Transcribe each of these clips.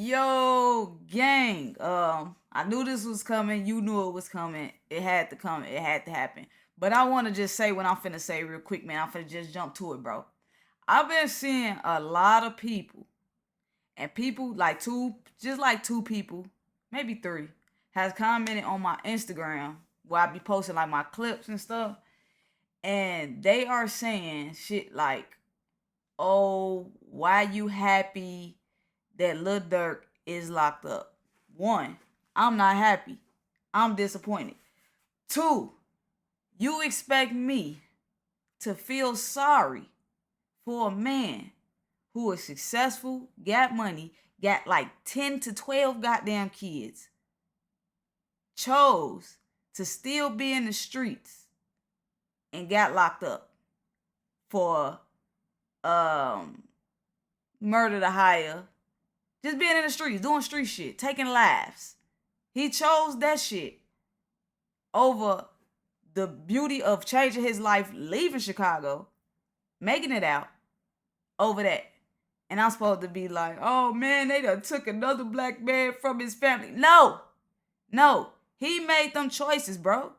Yo, gang. I knew this was coming. You knew it was coming. It had to come. It had to happen. But I want to just say what I'm finna say real quick, man. I'm finna just jump to it, bro. I've been seeing a lot of people, and people like just like two people, maybe three, has commented on my Instagram where I be posting like my clips and stuff, and they are saying shit like, "Oh, why you happy that Lil Durk is locked up?" One, I'm not happy. I'm disappointed. Two, you expect me to feel sorry for a man who is successful, got money, got like 10 to 12 goddamn kids, chose to still be in the streets and got locked up for murder to hire, just being in the streets, doing street shit, taking lives. He chose that shit over the beauty of changing his life, leaving Chicago, making it out, over that. And I'm supposed to be like, oh man, they done took another black man from his family. No. He made them choices, bro.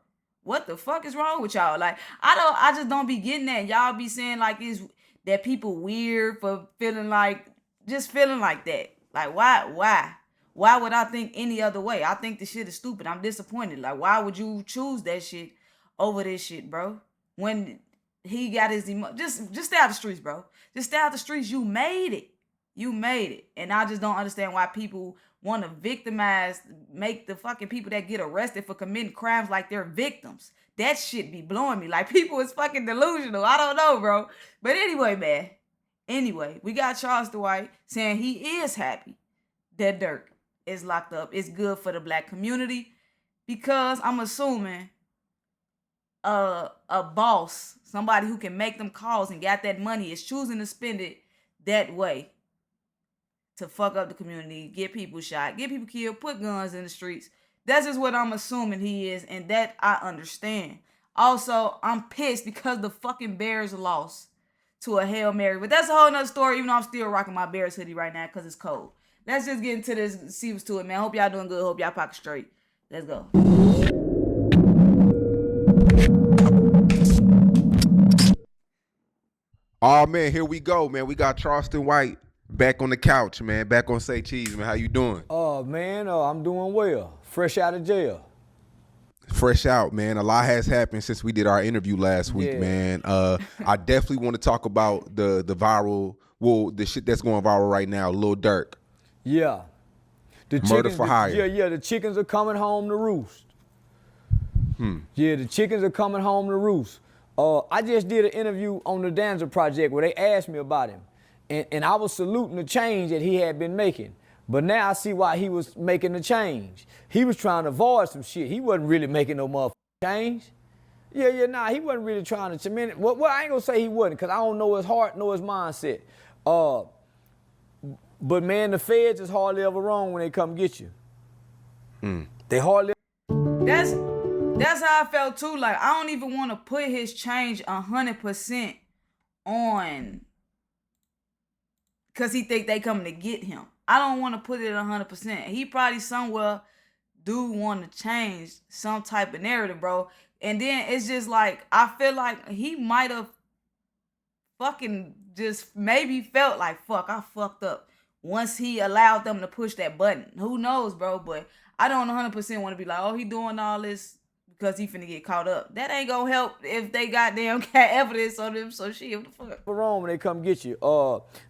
What the fuck is wrong with y'all? Like, I just don't be getting that. Y'all be saying like it's that people weird for feeling like that. Like, why? Why would I think any other way? I think the shit is stupid. I'm disappointed. Like, why would you choose that shit over this shit, bro? When he got his just stay out the streets, bro. Just stay out the streets. You made it. And I just don't understand why people want to victimize, make the fucking people that get arrested for committing crimes like they're victims. That shit be blowing me. Like, people is fucking delusional. I don't know, bro. But anyway, man. Anyway, we got Charleston White saying he is happy that Durk is locked up. It's good for the black community because I'm assuming a boss, somebody who can make them calls and got that money, is choosing to spend it that way to fuck up the community, get people shot, get people killed, put guns in the streets. That's just what I'm assuming he is, and that I understand. Also, I'm pissed because the fucking Bears lost to a Hail Mary. But that's a whole nother story, even though I'm still rocking my Bears hoodie right now because it's cold. Let's just get into this, see what's to it, man. Hope y'all doing good. Hope y'all pocket straight. Let's go. Oh man, here we go, man. We got Charleston White back on the couch, man. Back on Say Cheese, man. How you doing? Man, I'm doing well. Fresh out of jail. Fresh out, man. A lot has happened since we did our interview last week, man. I definitely want to talk about the viral, the shit that's going viral right now, Lil Durk. Yeah. The Murder chickens, for hire. Yeah, the chickens are coming home to roost. Yeah, the chickens are coming home to roost. I just did an interview on the Danza Project where they asked me about him. And I was saluting the change that he had been making. But now I see why he was making the change. He was trying to avoid some shit. He wasn't really making no motherfucking change. He wasn't really trying to change. Well, I ain't gonna say he wasn't, because I don't know his heart, know his mindset. But man, the feds is hardly ever wrong when they come get you. They hardly. That's how I felt too. Like, I don't even want to put his change 100% on because he think they coming to get him. I don't want to put it 100%. He probably somewhere do want to change some type of narrative, bro. And then it's just like, I feel like he might have fucking just maybe felt like, fuck, I fucked up once he allowed them to push that button. Who knows, bro? But I don't 100% want to be like, oh, he doing all this because he finna get caught up. That ain't gonna help if they goddamn got evidence on them. So shit, what the fuck? Wrong when they come get you.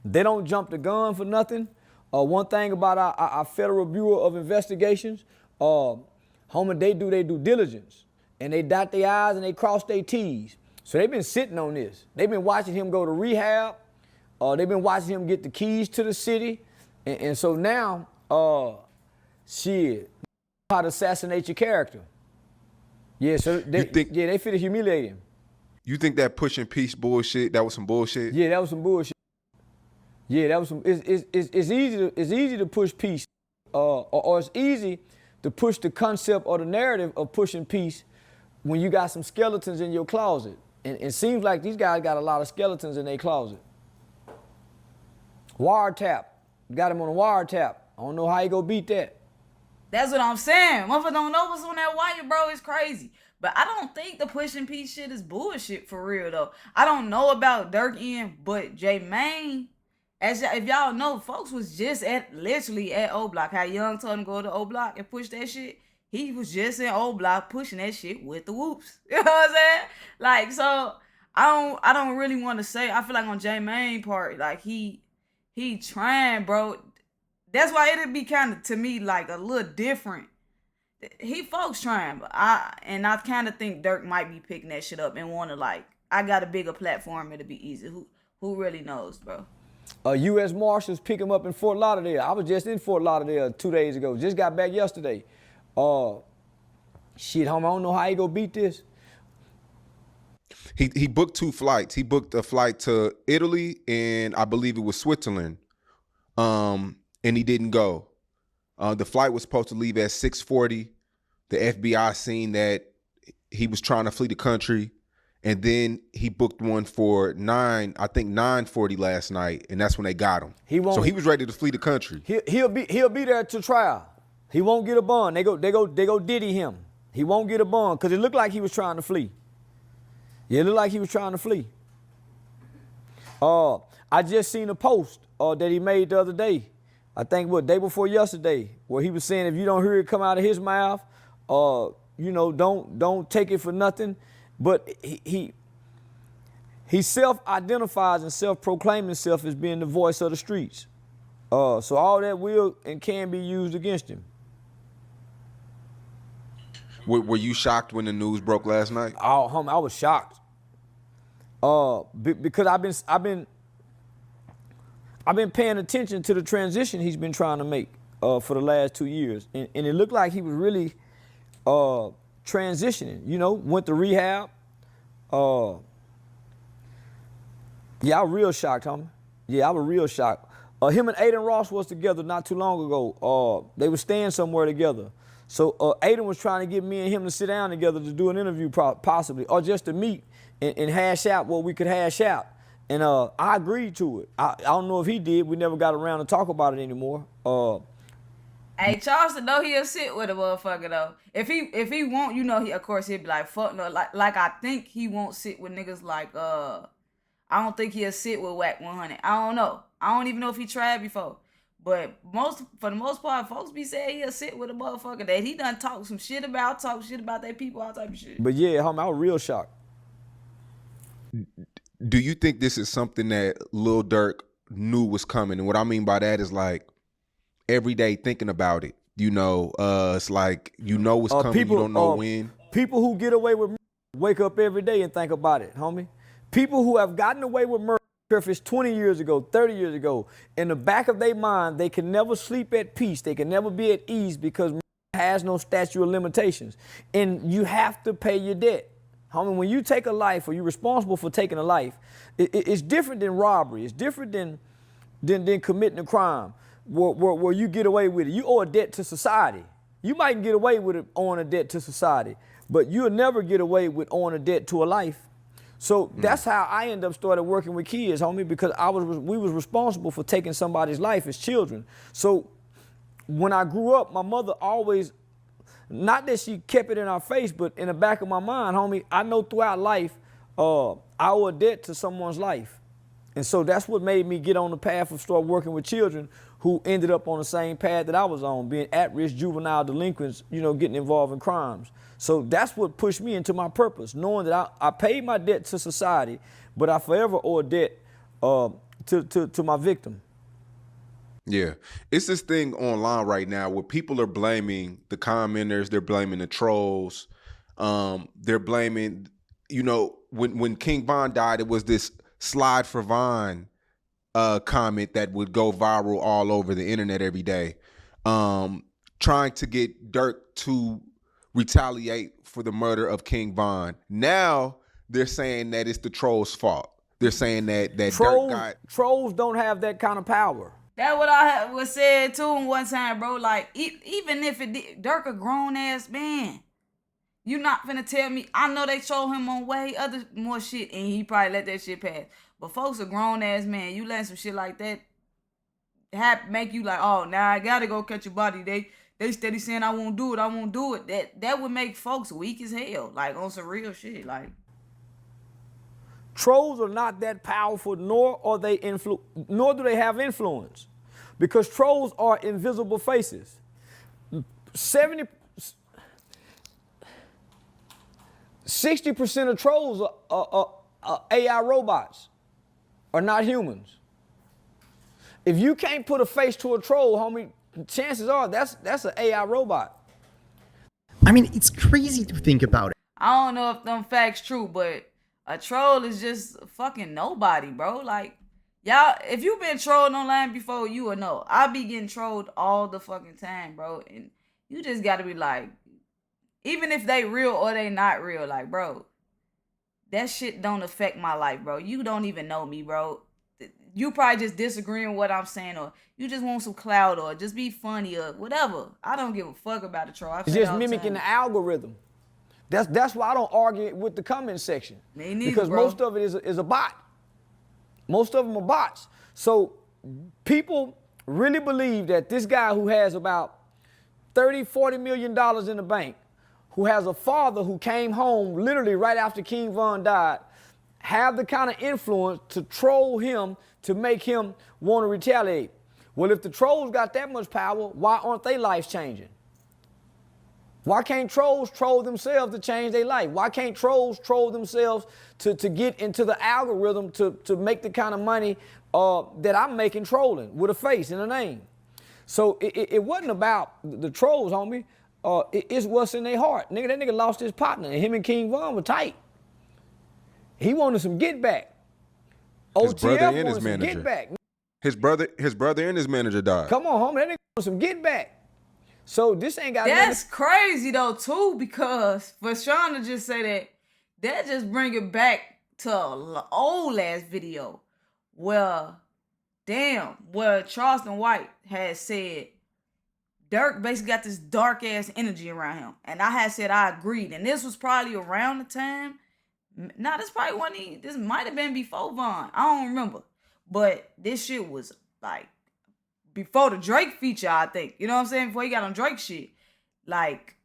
They don't jump the gun for nothing. One thing about our Federal Bureau of Investigations, homie, they do their due diligence. And they dot their I's and they cross their T's. So they've been sitting on this. They've been watching him go to rehab. They've been watching him get the keys to the city. And so now, shit, how to assassinate your character. Yeah, so they finna humiliate him. You think that pushing peace bullshit, that was some bullshit? Yeah, that was some bullshit. Yeah, that was some. It's easy to push peace, or it's easy to push the concept or the narrative of pushing peace when you got some skeletons in your closet. And it seems like these guys got a lot of skeletons in their closet. Wiretap, got him on a wiretap. I don't know how he gonna beat that. That's what I'm saying. Motherfuckers don't know what's on that wire, bro. It's crazy. But I don't think the pushing P shit is bullshit for real, though. I don't know about Durk Ian, but J-Mane, if y'all know, folks was just literally at O Block. How Young told him to go to O Block and push that shit. He was just in O Block pushing that shit with the whoops. You know what I'm saying? Like, so I don't really want to say. I feel like on J-Mane part, like he trying, bro. That's why it'd be kind of, to me, like a little different. He folks trying, but I kind of think Durk might be picking that shit up and want to, like, I got a bigger platform, it'll be easy. Who really knows, bro? U.S. Marshals pick him up in Fort Lauderdale. I was just in Fort Lauderdale 2 days ago. Just got back yesterday. Shit, homie, I don't know how he gonna beat this. He booked 2 flights. He booked a flight to Italy and I believe it was Switzerland. And he didn't go. The flight was supposed to leave at 6:40. The FBI seen that he was trying to flee the country, and then he booked one for 9:40 last night, and that's when they got him. So he was ready to flee the country. He'll be there to trial. He won't get a bond. They go Diddy him. He won't get a bond because it looked like he was trying to flee. Yeah, it looked like he was trying to flee. I just seen a post that he made the other day. I think day before yesterday, where he was saying if you don't hear it come out of his mouth, don't take it for nothing. But he self-identifies and self-proclaims himself as being the voice of the streets. So all that will and can be used against him. Were you shocked when the news broke last night? Oh, homie, I was shocked. Because I've been paying attention to the transition he's been trying to make for the last 2 years. And it looked like he was really transitioning, went to rehab. Yeah, I was real shocked, homie. Yeah, I was real shocked. Him and Aiden Ross was together not too long ago. They were staying somewhere together. So Aiden was trying to get me and him to sit down together to do an interview possibly, or just to meet and hash out what we could hash out. And I agreed to it. I don't know if he did. We never got around to talk about it anymore. Hey, Charleston, though, he'll sit with a motherfucker, though. If he won't, of course, he'll be like, fuck no. Like I think he won't sit with niggas like, I don't think he'll sit with Wack 100. I don't know. I don't even know if he tried before. But for the most part, folks be saying he'll sit with a motherfucker that he done talk shit about their people, all type of shit. But yeah, homie, I was real shocked. Do you think this is something that Lil Durk knew was coming? And what I mean by that is like every day thinking about it. It's like what's coming, you don't know when. People who get away with murder wake up every day and think about it, homie. People who have gotten away with murder, if it's 20 years ago, 30 years ago, in the back of their mind, they can never sleep at peace. They can never be at ease because murder has no statute of limitations. And you have to pay your debt. Homie, when you take a life or you're responsible for taking a life, it's different than robbery. It's different than committing a crime where you get away with it. You owe a debt to society. You might get away with it owing a debt to society, but you'll never get away with owing a debt to a life. So that's how I ended up started working with kids, homie, because we was responsible for taking somebody's life as children. So when I grew up, my mother always, not that she kept it in our face, but in the back of my mind, homie, I know throughout life, I owe a debt to someone's life. And so that's what made me get on the path of start working with children who ended up on the same path that I was on, being at-risk juvenile delinquents, getting involved in crimes. So that's what pushed me into my purpose, knowing that I paid my debt to society, but I forever owe a debt to my victim. Yeah. It's this thing online right now where people are blaming the commenters, they're blaming the trolls, they're blaming, when King Von died, it was this slide for Von comment that would go viral all over the internet every day, trying to get Durk to retaliate for the murder of King Von. Now they're saying that it's the trolls' fault. They're saying that trolls don't have that kind of power. That's what I was said to him one time, bro. Like, even if it did, Durk a grown ass man. You not finna tell me. I know they troll him on way other more shit, and he probably let that shit pass. But folks a grown ass man. You letting some shit like that make you like, oh, now I gotta go catch a body. They steady saying I won't do it. That would make folks weak as hell, like on some real shit. Like trolls are not that powerful, nor do they have influence, because trolls are invisible faces. 60% of trolls are AI robots, are not humans. If you can't put a face to a troll, homie, chances are that's an AI robot. I mean, it's crazy to think about it. I don't know if them facts true, but a troll is just fucking nobody, bro. Like, y'all, if you been trolled online before, you will know. I be getting trolled all the fucking time, bro. And you just gotta be like, even if they real or they not real, like, bro, that shit don't affect my life, bro. You don't even know me, bro. You probably just disagreeing with what I'm saying, or you just want some clout, or just be funny, or whatever. I don't give a fuck about the troll. It's just mimicking the algorithm. That's why I don't argue with the comment section. Me neither, because bro. most of it is a bot. Most of them are bots. So people really believe that this guy who has about $30-40 million in the bank, who has a father who came home literally right after King Von died, have the kind of influence to troll him to make him want to retaliate. Well, if the trolls got that much power, why aren't their lives changing? Why can't trolls troll themselves to change their life? Why can't trolls troll themselves to get into the algorithm to make the kind of money that I'm making trolling with a face and a name? So it wasn't about the trolls, homie. It's what's in their heart. Nigga, that nigga lost his partner, and him and King Von were tight. He wanted some get back. His brother OTF and his wanted some manager. get back. His brother and his manager died. Come on, homie, that nigga wanted some get back. So this ain't got That's crazy though too, because for Sean to just say that just bring it back to an old ass video where Charleston White had said Durk basically got this dark ass energy around him, and I had said I agreed, and this was probably around the time. Nah, this probably wasn't. This might have been before Von. I don't remember, but this shit was like before the Drake feature, I think. You know what I'm saying? Before he got on Drake shit. Like,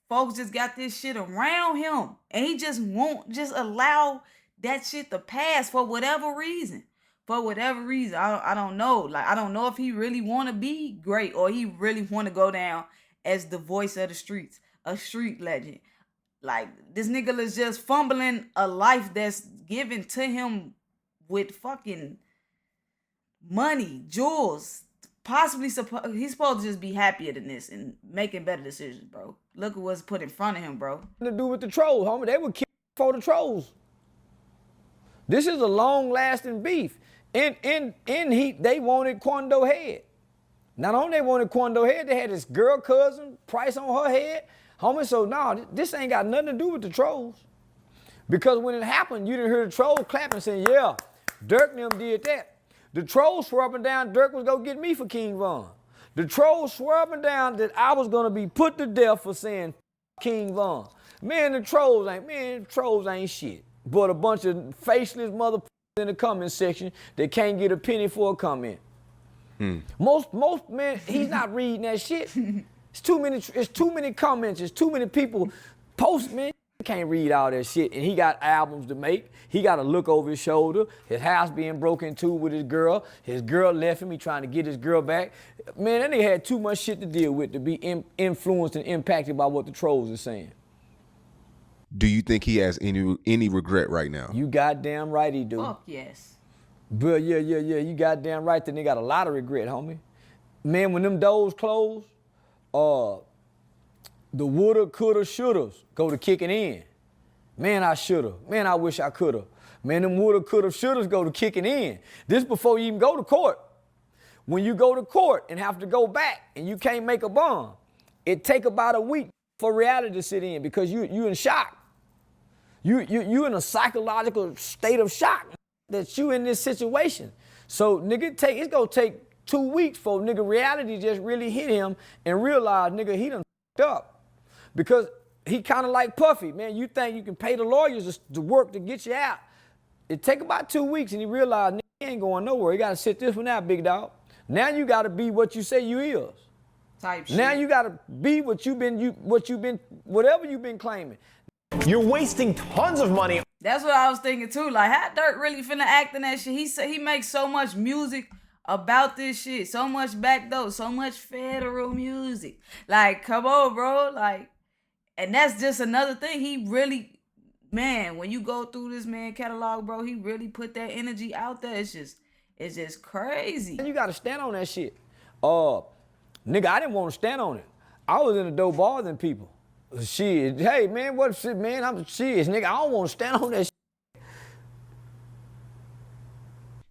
folks just got this shit around him. And he just won't just allow that shit to pass for whatever reason. For whatever reason. I don't know. Like, I don't know if he really want to be great or he really want to go down as the voice of the streets. A street legend. Like, this nigga is just fumbling a life that's given to him with fucking money, jewels. Possibly he's supposed to just be happier than this and making better decisions, bro. Look at what's put in front of him, bro. to do with the trolls, homie. They would kill for the trolls. This is a long-lasting beef. In Heat, they wanted Quando head. Not only they wanted Quando head, they had this girl cousin price on her head. Homie, so no, this ain't got nothing to do with the trolls. Because when it happened, you didn't hear the trolls clapping saying, yeah, Durk and them did that. The trolls swore up and down Durk was gonna get me for King Von. The trolls swore up and down that I was gonna be put to death for saying King Von. The trolls ain't shit. But a bunch of faceless motherfuckers in the comment section that can't get a penny for a comment. Most man, he's not reading that shit. It's too many comments, it's too many people post, man. Can't read all that shit, and he got albums to make. He got to look over his shoulder. His house being broken into with his girl. His girl left him. He trying to get his girl back. Man, that nigga had too much shit to deal with to be influenced and impacted by what the trolls are saying. Do you think he has any regret right now? You goddamn right he do. Fuck yes. But yeah. You goddamn right. Then they got a lot of regret, homie. Man, when them doors closed, the woulda, coulda, shouldas go to kicking in. Man, I shoulda. Man, I wish I coulda. Man, them woulda, coulda, shouldas go to kicking in. This before you even go to court. When you go to court and have to go back and you can't make a bond, it take about a week for reality to sit in because you in shock. You in a psychological state of shock that you in this situation. So nigga, it's gonna take 2 weeks for nigga reality just really hit him and realize nigga he done f***ed up. Because he kind of like Puffy, man. You think you can pay the lawyers to work to get you out. It take about 2 weeks and he realized nigga, he ain't going nowhere. He got to sit this one out, big dog. Now you got to be what you say you is. Type shit. Now you got to be whatever you've been claiming. You're wasting tons of money. That's what I was thinking too. Like, how Durk really finna act in that shit? He makes so much music about this shit, so much backdoor, so much federal music. Like, come on, bro. Like, and that's just another thing. He really, man, when you go through this man catalog, bro, he really put that energy out there. It's just crazy. You got to stand on that shit. Nigga, I didn't want to stand on it. I was in a dope bar than people. Shit, hey man, what shit, man? I'm serious, nigga. I don't want to stand on that shit.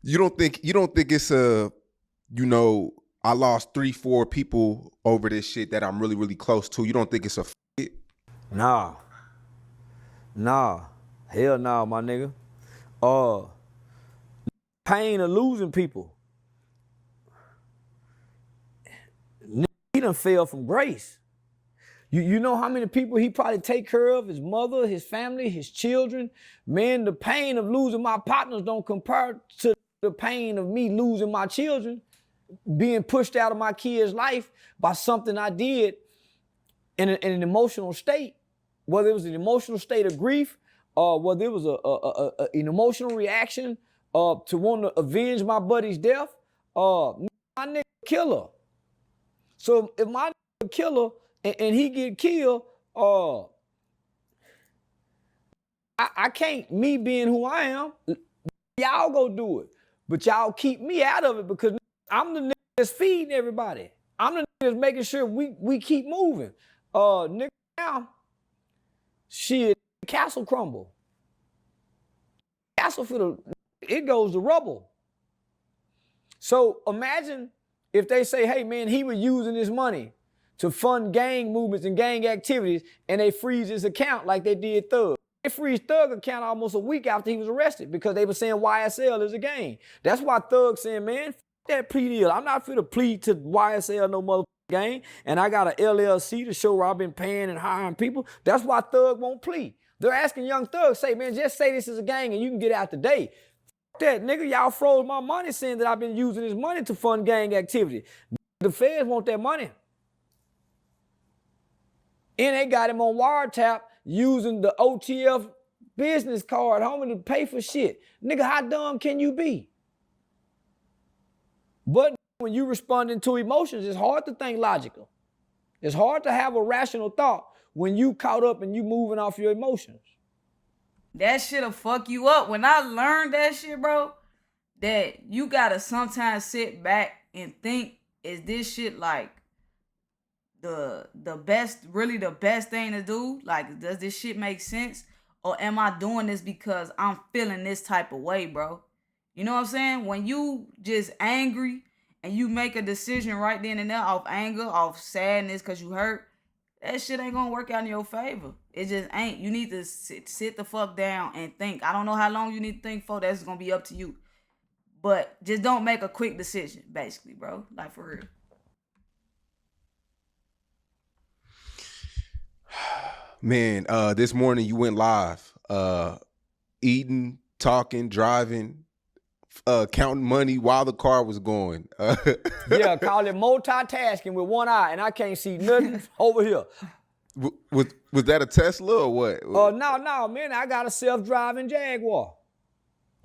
You don't think it's I lost 3-4 people over this shit that I'm really, really close to. You don't think it's a it? Nah. Hell nah, my nigga. Pain of losing people. He done fell from grace. You know how many people he probably take care of, his mother, his family, his children. Man, the pain of losing my partners don't compare to the pain of me losing my children, being pushed out of my kid's life by something I did in an emotional state, whether it was an emotional state of grief, or whether it was an emotional reaction to want to avenge my buddy's death. My nigga killer. So if my nigga killer and he get killed, I can't, me being who I am, y'all go do it. But y'all keep me out of it because I'm the nigga that's feeding everybody. I'm the nigga that's making sure we keep moving. Nigga, now, shit, castle crumble. Castle it goes to rubble. So imagine if they say, hey man, he was using his money to fund gang movements and gang activities, and they freeze his account like they did Thug. They freeze Thug account almost a week after he was arrested because they were saying YSL is a gang. That's why Thug saying, man, f that plea deal. I'm not finna plead to YSL no motherfucking gang, and I got an LLC to show where I've been paying and hiring people. That's why Thug won't plead. They're asking young Thug, say, man, just say this is a gang and you can get out today. F that, nigga, y'all froze my money saying that I've been using this money to fund gang activity. The feds want that money. And they got him on wiretap using the OTF business card, homie, to pay for shit. Nigga, how dumb can you be? But when you responding to emotions, it's hard to think logical. It's hard to have a rational thought when you caught up and you moving off your emotions. That shit'll fuck you up. When I learned that shit, bro, that you gotta sometimes sit back and think, is this shit like the best, really the best thing to do? Like, does this shit make sense? Or am I doing this because I'm feeling this type of way, bro? You know what I'm saying? When you just angry and you make a decision right then and there off anger, off sadness because you hurt, that shit ain't gonna work out in your favor. It just ain't. You need to sit the fuck down and think. I don't know how long you need to think for. That's gonna be up to you. But just don't make a quick decision, basically, bro. Like, for real. Man, this morning you went live, eating, talking, driving, counting money while the car was going. Yeah, call it multitasking with one eye, and I can't see nothing over here. Was that a Tesla or what? No, man, I got a self-driving Jaguar.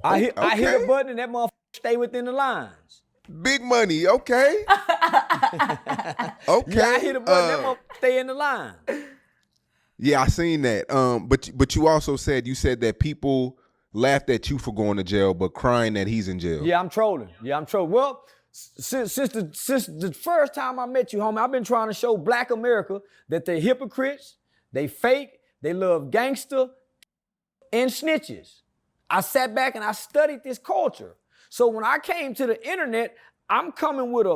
I hit a button and that motherfucker stay within the lines. Big money, okay. Okay. Yeah, I hit a button, that motherfucker stay in the line. Yeah, I seen that. But you also said that people laughed at you for going to jail, but crying that he's in jail. Yeah, I'm trolling. Well, since the first time I met you, homie, I've been trying to show Black America that they're hypocrites, they fake, they love gangster and snitches. I sat back and I studied this culture. So when I came to the internet, I'm coming with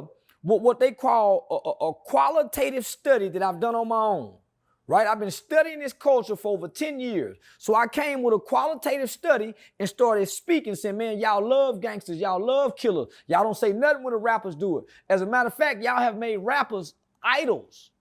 what they call a qualitative study that I've done on my own. Right? I've been studying this culture for over 10 years. So I came with a qualitative study and started speaking, saying, man, y'all love gangsters, y'all love killers. Y'all don't say nothing when the rappers do it. As a matter of fact, y'all have made rappers idols.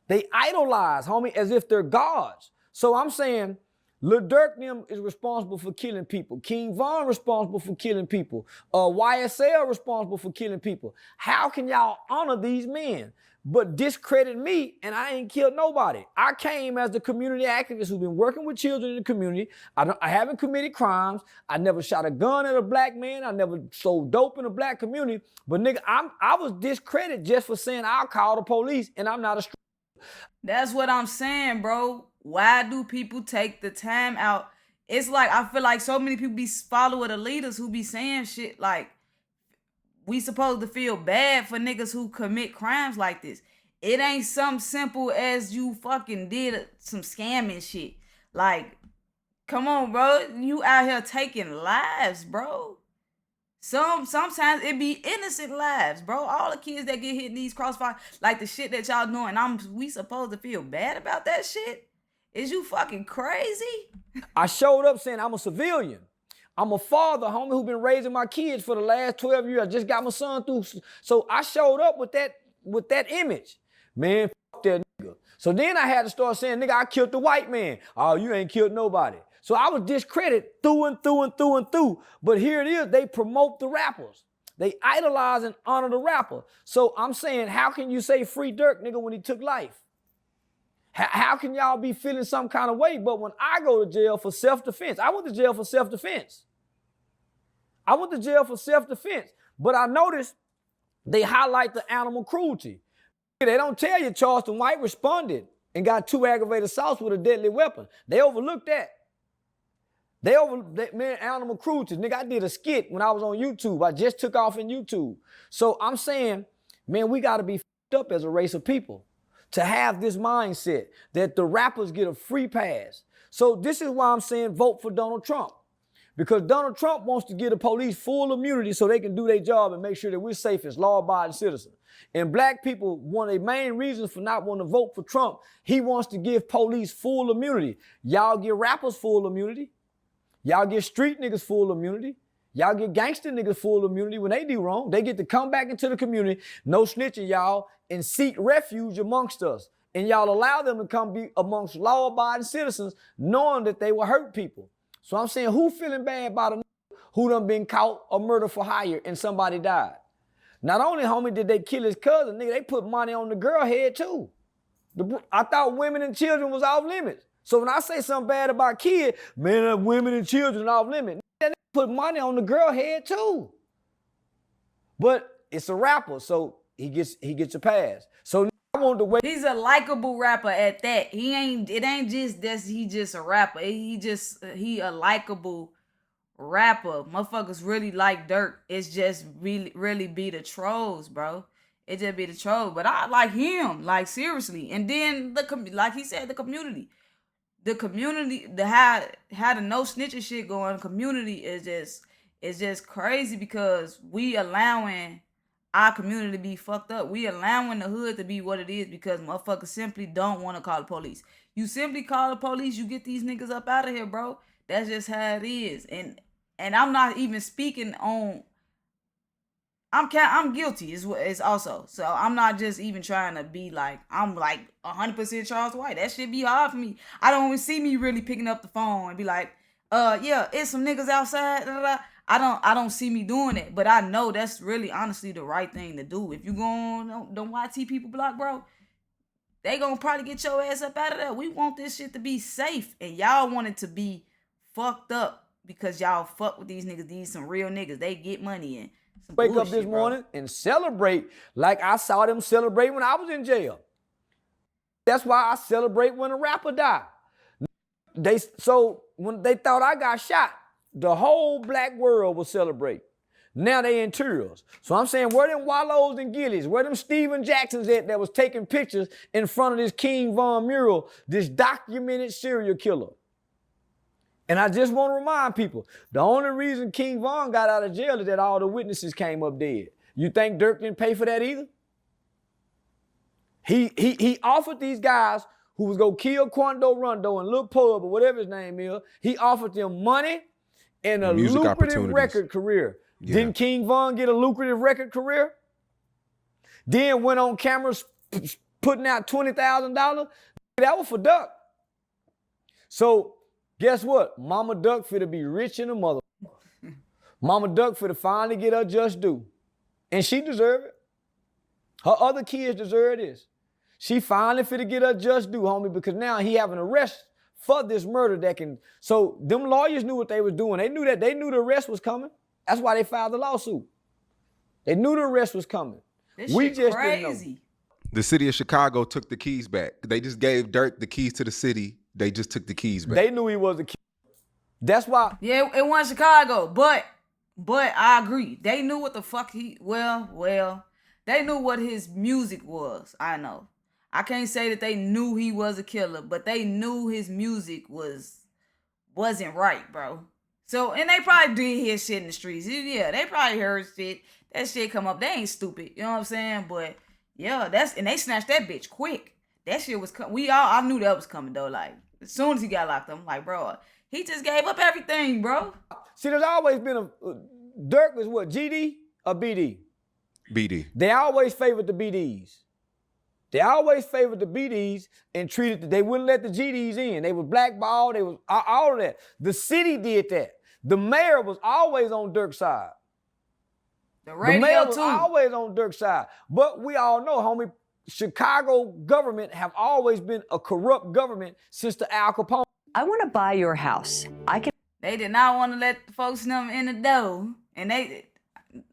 They idolize, homie, as if they're gods. So I'm saying, Lil Durk them is responsible for killing people. King Von responsible for killing people. YSL responsible for killing people. How can y'all honor these men but discredit me and I ain't killed nobody? I came as the community activist who's been working with children in the community. I haven't committed crimes. I never shot a gun at a black man. I never sold dope in the black community. But nigga, I was discredited just for saying I'll call the police and I'm not a That's what I'm saying, bro. Why do people take the time out? It's like, I feel like so many people be following the leaders who be saying shit like, we supposed to feel bad for niggas who commit crimes like this. It ain't something simple as you fucking did some scamming shit. Like, come on, bro. You out here taking lives, bro. Sometimes it be innocent lives, bro. All the kids that get hit in these crossfire, like the shit that y'all doing, we supposed to feel bad about that shit? Is you fucking crazy? I showed up saying I'm a civilian. I'm a father, homie, who been raising my kids for the last 12 years. I just got my son through. So I showed up with that image. Man, fuck that nigga. So then I had to start saying, nigga, I killed the white man. Oh, you ain't killed nobody. So I was discredited through and through and through and through. But here it is, they promote the rappers. They idolize and honor the rapper. So I'm saying, how can you say free Durk, nigga, when he took life? How can y'all be feeling some kind of way? But when I go to jail for self-defense, I went to jail for self-defense. But I noticed they highlight the animal cruelty. They don't tell you Charleston White responded and got 2 aggravated assaults with a deadly weapon. They overlooked that. Man, animal cruelty. Nigga, I did a skit when I was on YouTube. I just took off in YouTube. So I'm saying, man, we got to be f***ed up as a race of people to have this mindset that the rappers get a free pass. So this is why I'm saying vote for Donald Trump. Because Donald Trump wants to give the police full immunity so they can do their job and make sure that we're safe as law-abiding citizens. And black people, one of the main reasons for not wanting to vote for Trump, he wants to give police full immunity. Y'all give rappers full immunity. Y'all give street niggas full immunity. Y'all give gangster niggas full immunity when they do wrong. They get to come back into the community, no snitching y'all, and seek refuge amongst us. And y'all allow them to come be amongst law-abiding citizens knowing that they will hurt people. So I'm saying, who feeling bad about a nigga who done been caught or murder for hire and somebody died? Not only, homie, did they kill his cousin, nigga, they put money on the girl head too. I thought women and children was off limits. So when I say something bad about kids, man, women and children off limits. That nigga put money on the girl head too. But it's a rapper, so he gets a pass. So I want to wait. He's a likable rapper at that. It ain't just that he just a rapper. He a likable rapper. Motherfuckers really like Durk. It's just really be the trolls, bro. It just be the trolls. But I like him, like seriously. And then like he said, the community, how the no snitching shit going. The community is just crazy because we allowing our community to be fucked up. We allowing the hood to be what it is because motherfuckers simply don't want to call the police. You simply call the police, you get these niggas up out of here, bro. That's just how it is. And I'm not even speaking on. I'm guilty. It's also. So I'm not just even trying to be like I'm like 100% Charles White. That shit be hard for me. I don't even see me really picking up the phone and be like, yeah, it's some niggas outside. Da, da, da. I don't see me doing it, but I know that's really honestly the right thing to do. If you go on the YT people block, bro, they gonna probably get your ass up out of there. We want this shit to be safe, and y'all want it to be fucked up because y'all fuck with these niggas. These some real niggas. They get money in. Wake up this morning and celebrate like I saw them celebrate when I was in jail. That's why I celebrate when a rapper died. So when they thought I got shot, the whole black world will celebrate. Now they in tears. So I'm saying, where them Wallows and Gillies, where them Steven Jacksons at that was taking pictures in front of this King Von mural, this documented serial killer? And I just want to remind people, the only reason King Von got out of jail is that all the witnesses came up dead. You think Durk didn't pay for that either? He offered these guys who was going to kill Quando Rondo and Lil Pub or whatever his name is, he offered them money and a lucrative record career. Yeah. Didn't King Von get a lucrative record career? Then went on cameras putting out $20,000? That was for Duck. So Guess what? Mama Duck finna be rich in the mother. Mama Duck finna finally get her just due. And she deserve it. Her other kids deserve this. She finally finna get her just due, homie, because now he have an arrest for this murder that can. So them lawyers knew what they was doing. They knew the arrest was coming. That's why they filed the lawsuit. They knew the arrest was coming. This We shit just crazy. didn't know. The city of Chicago took the keys back. They just gave Durk the keys to the city. They just took the keys back. They knew he was a kid. That's why. Yeah, it wasn't Chicago, but I agree. They knew what the fuck they knew what his music was. I know. I can't say that they knew he was a killer, but they knew his music wasn't right, bro. So, and they probably did hear shit in the streets. Yeah, they probably heard shit. That shit come up. They ain't stupid. You know what I'm saying? But yeah, and they snatched that bitch quick. That shit was I knew that was coming though. Like, as soon as he got locked up, I'm like, bro, he just gave up everything, bro. See, there's always been Durk was what, GD or BD? BD. They always favored the BDs. They always favored the BDs and they wouldn't let the GDs in. They was blackballed. They was all of that. The city did that. The mayor was always on Durk's side. The mayor radio was too. always on Durk's side. But we all know, homie, Chicago government have always been a corrupt government since the Al Capone. I want to buy your house. They did not want to let the folks them in the door. And they,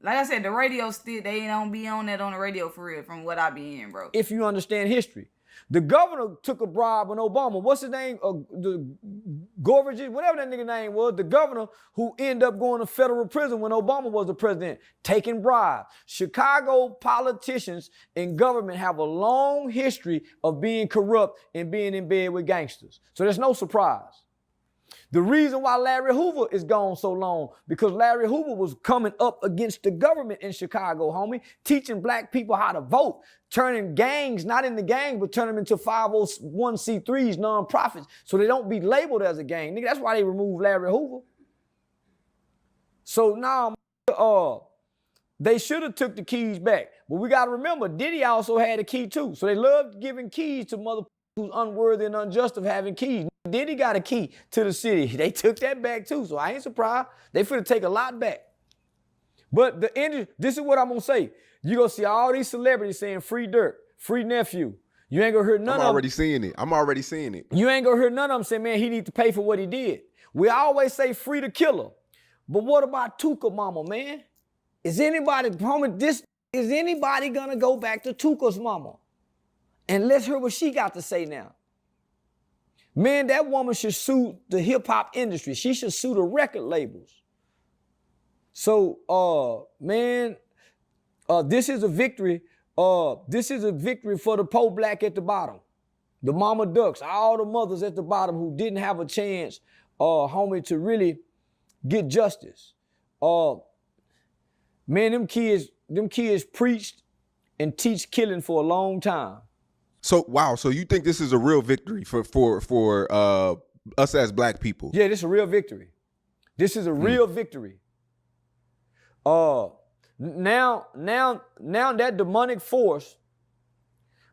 like I said, the radio still, they don't be on that on the radio for real, from what I be hearing, bro. If you understand history. The governor took a bribe when Obama, what's his name? The Gorbachev, whatever that nigga name was, the governor who ended up going to federal prison when Obama was the president, taking bribes. Chicago politicians and government have a long history of being corrupt and being in bed with gangsters. So there's no surprise. The reason why Larry Hoover is gone so long, because Larry Hoover was coming up against the government in Chicago, homie, teaching black people how to vote, turning gangs, not in the gang, but turn them into 501c3s, nonprofits, so they don't be labeled as a gang. Nigga, that's why they removed Larry Hoover. So now, they should have took the keys back. But we got to remember, Diddy also had a key too. So they loved giving keys to motherfuckers who's unworthy and unjust of having keys. Diddy got a key to the city. They took that back too, so I ain't surprised. They finna take a lot back. But this is what I'm gonna say. You gonna see all these celebrities saying free Durk, free nephew. You ain't gonna hear none of them. I'm already seeing it. You ain't gonna hear none of them say, man, he need to pay for what he did. We always say free the killer. But what about Tuka mama, man? Is anybody gonna go back to Tuka's mama? And let's hear what she got to say now. Man, that woman should sue the hip-hop industry. She should sue the record labels. So, this is a victory. This is a victory for the poor black at the bottom. The mama ducks, all the mothers at the bottom who didn't have a chance, homie, to really get justice. Man, them kids preached and teach killing for a long time. So wow, so you think this is a real victory for us as black people? Yeah, this is a real victory. This is a real victory. Now that demonic force,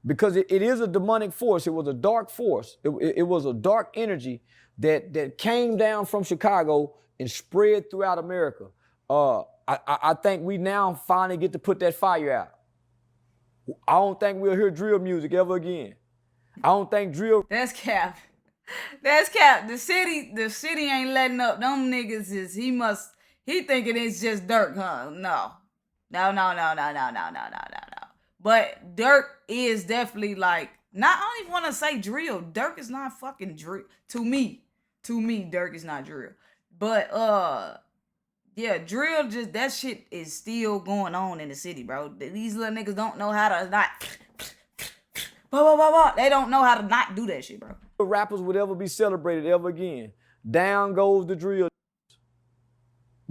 because it is a demonic force, it was a dark force. It was a dark energy that came down from Chicago and spread throughout America. I think we now finally get to put that fire out. I don't think we'll hear drill music ever again. I don't think drill. That's cap. That's cap. The city ain't letting up. Them niggas he thinking it's just Durk, huh? No. But Durk is definitely like, I don't even want to say drill. Durk is not fucking drill. To me, Durk is not drill. But yeah, drill, just that shit is still going on in the city, bro. These little niggas don't know how to not. They don't know how to not do that shit, bro. Rappers would ever be celebrated ever again. Down goes the drill.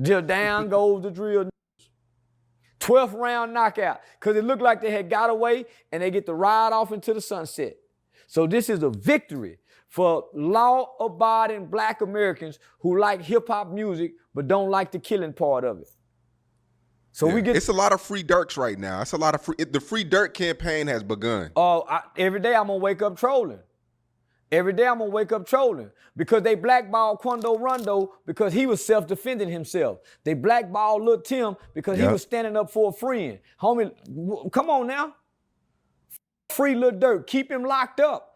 Down goes the drill. 12th round knockout. Because it looked like they had got away and they get to ride off into the sunset. So this is a victory for law-abiding black Americans who like hip-hop music but don't like the killing part of it. So yeah, it's a lot of free Durks right now. It's a lot of the free Durk campaign has begun. Every day I'm gonna wake up trolling. Every day I'm gonna wake up trolling because they blackballed Quando Rondo because he was self-defending himself. They blackballed Lil Tim because he was standing up for a friend. Homie, come on now. Free Lil Durk. Keep him locked up.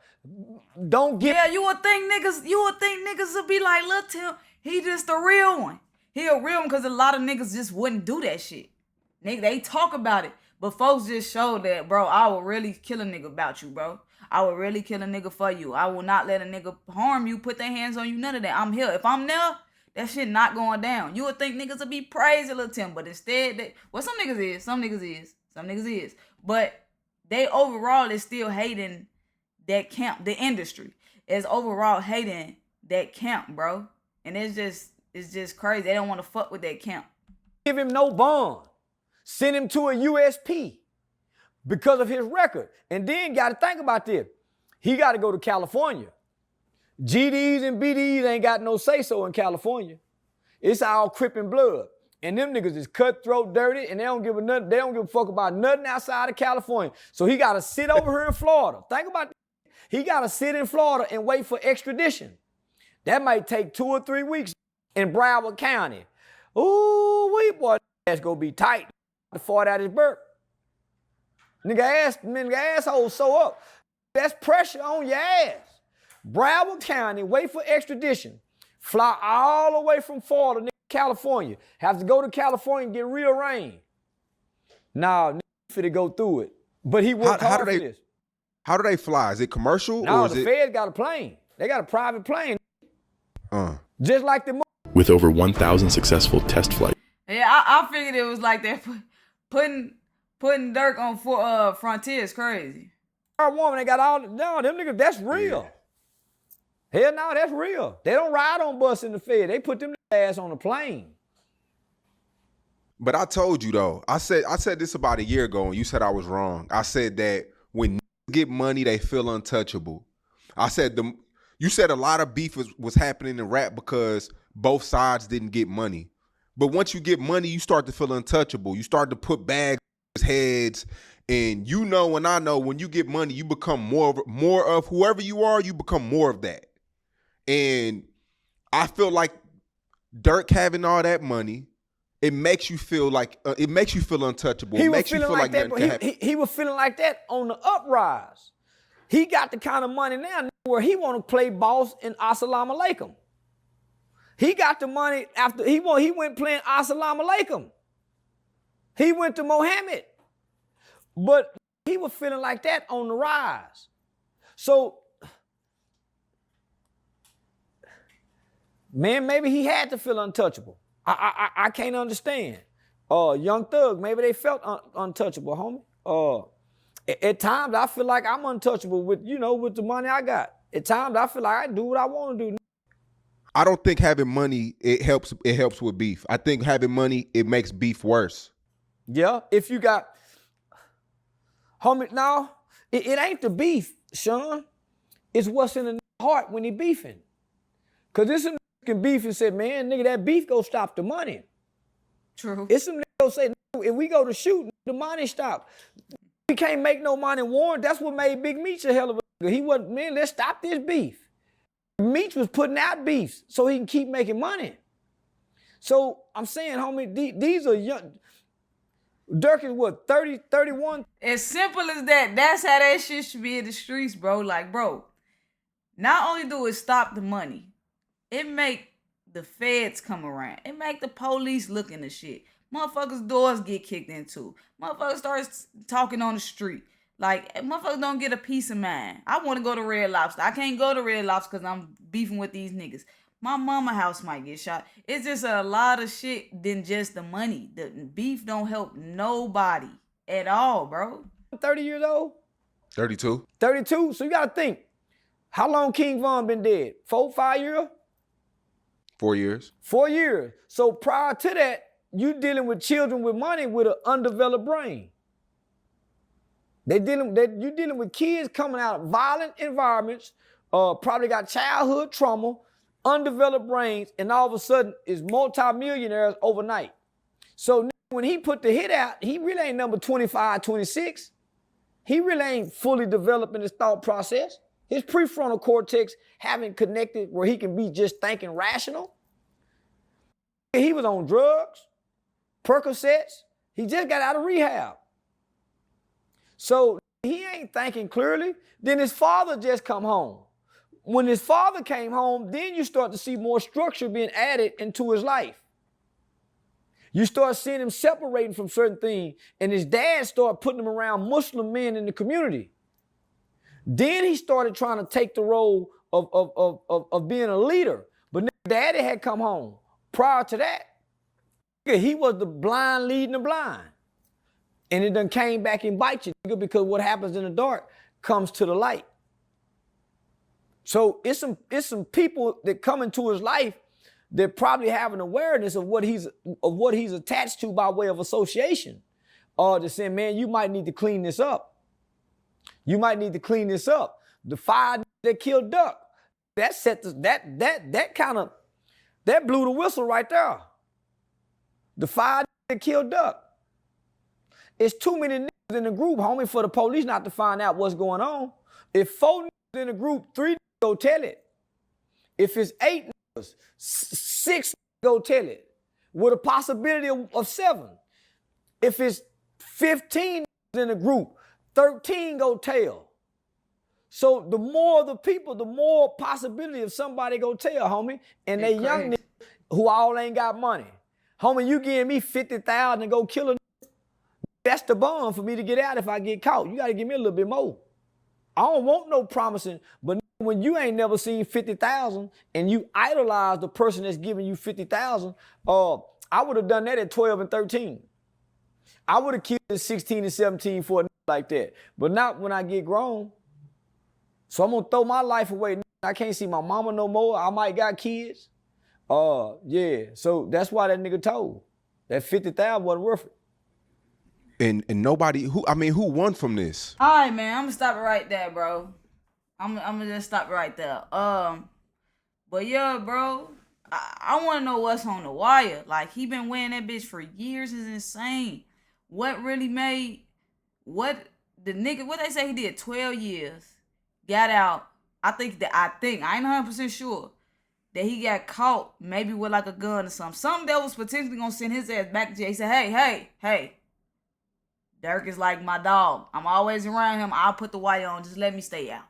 Don't get. Yeah, you would think niggas would be like, Lil Tim, he just a real one. He a real one because a lot of niggas just wouldn't do that shit. They talk about it, but folks just show that, bro, I will really kill a nigga about you, bro. I will really kill a nigga for you. I will not let a nigga harm you, put their hands on you, none of that. I'm here. If I'm there, that shit not going down. You would think niggas would be praising Lil Tim, but instead, some niggas is. But they overall is still hating that camp. The industry is overall hating that camp, bro. And it's just crazy. They don't want to fuck with that camp. Give him no bond. Send him to a USP. Because of his record. And then got to think about this. He got to go to California. GDs and BDs ain't got no say-so in California. It's all Crip and blood. And them niggas is cutthroat, dirty, and they don't give a fuck about nothing outside of California. So he got to sit over here in Florida. Think about that. He got to sit in Florida and wait for extradition. That might take 2 or 3 weeks in Broward County. Ooh, boy, that's gonna be tight to fart out his burp. Nigga asshole so up. That's pressure on your ass. Broward County, wait for extradition. Fly all the way from Florida, nigga, California. Have to go to California and get rearranged. Nah, nigga finna go through it. But he worked hard for this. How do they fly? Is it commercial? No, or is the Feds got a plane. They got a private plane. Just like the with over 1,000 successful test flights. Yeah, I figured it was like that. Putting Durk on Frontier is crazy. Our woman, they got all them niggas, that's real. Yeah. Hell no, that's real. They don't ride on bus in the Fed. They put them ass on a plane. But I told you though, I said this about a year ago and you said I was wrong. I said that when get money, they feel untouchable. I said you said a lot of beef was happening in rap because both sides didn't get money. But once you get money, you start to feel untouchable. You start to put bags on heads. And you know and I know when you get money, you become more of whoever you are, you become more of that. And I feel like Durk having all that money, it makes you feel like it makes you feel untouchable. It makes you feel like that. He was feeling like that on the uprise. He got the kind of money now where he want to play boss in Assalamu Alaikum. He got the money after he went playing Assalamu Alaikum. He went to Mohammed. But he was feeling like that on the rise. So, man, maybe he had to feel untouchable. I can't understand. Young Thug, maybe they felt untouchable, homie. At times, I feel like I'm untouchable with the money I got. At times, I feel like I do what I want to do. I don't think having money, it helps with beef. I think having money, it makes beef worse. Yeah, if you got... Homie, no, it ain't the beef, Sean. It's what's in the heart when he beefing. Because there's some niggas can beef and say, man, nigga, that beef go stop the money. True. It's some niggas say, if we go to shoot, the money stop. We can't make no money warrant. That's what made Big Meech a hell of a nigga. He wasn't, man, let's stop this beef. Meech was putting out beefs so he can keep making money. So I'm saying, homie, these are young... Durk is what, 30, 31? As simple as that. That's how that shit should be in the streets, bro. Like, bro, not only do it stop the money, it make the feds come around. It make the police look into shit. Motherfuckers' doors get kicked into. Motherfuckers start talking on the street. Like, motherfuckers don't get a peace of mind. I want to go to Red Lobster. I can't go to Red Lobster because I'm beefing with these niggas. My mama house might get shot. It's just a lot of shit than just the money. The beef don't help nobody at all, bro. 30 years old? 32. 32? So you got to think. How long King Von been dead? 4, 5 years? 4 years. 4 years. So prior to that, you dealing with children with money with an undeveloped brain. You dealing with kids coming out of violent environments, probably got childhood trauma, undeveloped brains, and all of a sudden is multimillionaires overnight. So when he put the hit out, he really ain't number 25, 26. He really ain't fully developing his thought process. His prefrontal cortex haven't connected where he can be just thinking rational. He was on drugs, Percocets. He just got out of rehab. So he ain't thinking clearly. Then his father just come home. When his father came home, then you start to see more structure being added into his life. You start seeing him separating from certain things, and his dad started putting him around Muslim men in the community. Then he started trying to take the role of being a leader. But daddy had come home. Prior to that, he was the blind leading the blind. And it done came back and bite you, because what happens in the dark comes to the light. So it's some people that come into his life that probably have an awareness of what he's attached to by way of association. They're saying, man, you might need to clean this up. You might need to clean this up. The fire that killed Duck, that blew the whistle right there. The fire that killed Duck. It's too many niggas in the group, homie, for the police not to find out what's going on. If 4 niggas in the group, 3 go tell it. If it's 8 niggas, 6 go tell it. With a possibility of 7. If it's 15 niggas in the group, 13 go tell. So the more the people, the more possibility of somebody go tell, homie. And they young niggas who all ain't got money. Homie, you giving me 50,000 to go kill a nigga? That's the bond for me to get out if I get caught. You got to give me a little bit more. I don't want no promising, but when you ain't never seen 50,000 and you idolize the person that's giving you 50,000, I would have done that at 12 and 13. I would have killed at 16 and 17 for a nigga like that, but not when I get grown. So I'm gonna throw my life away. I can't see my mama no more. I might got kids. Yeah. So that's why that nigga told. That 50,000 wasn't worth it. And nobody who won from this? All right, man. I'm gonna stop it right there, bro. I'm gonna just stop it right there. But yeah, bro. I want to know what's on the wire. Like, he been wearing that bitch for years. Is insane. What really made what they say he did 12 years, got out. I think I ain't 100% sure that he got caught maybe with like a gun or something. Something that was potentially gonna send his ass back to jail. He said, hey. Durk is like my dog. I'm always around him. I'll put the wire on. Just let me stay out.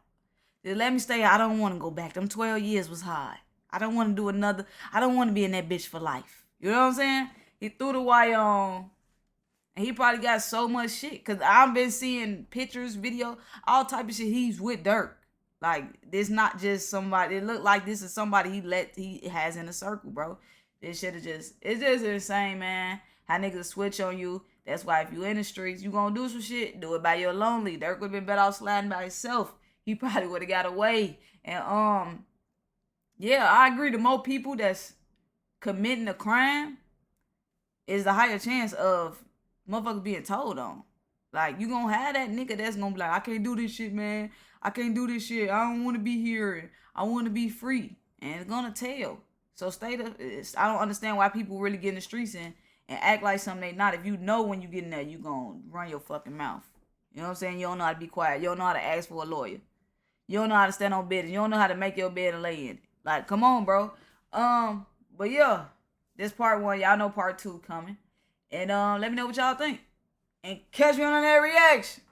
Just let me stay out. I don't want to go back. Them 12 years was hard. I don't want to do another. I don't want to be in that bitch for life. You know what I'm saying? He threw the wire on. And he probably got so much shit. Because I've been seeing pictures, video, all type of shit. He's with Durk. Like, this not just somebody. It look like this is somebody he has in a circle, bro. This shit is it's just insane, man. How niggas switch on you. That's why if you in the streets, you gonna do some shit, do it by your lonely. Durk would have been better off sliding by himself. He probably would have got away. And yeah, I agree. The more people that's committing a crime is the higher chance of motherfuckers being told on. Like, you gonna have that nigga that's gonna be like, I can't do this shit, man. I can't do this shit. I don't want to be here. I want to be free. And it's gonna tell. So I don't understand why people really get in the streets and act like something they not. If you know when you get in there, you gonna run your fucking mouth. You know what I'm saying? You don't know how to be quiet. You don't know how to ask for a lawyer. You don't know how to stand on bed. You don't know how to make your bed and lay in it. Like, come on, bro. But yeah, this part 1. Y'all know part 2 coming. And let me know what y'all think. And catch me on that reaction.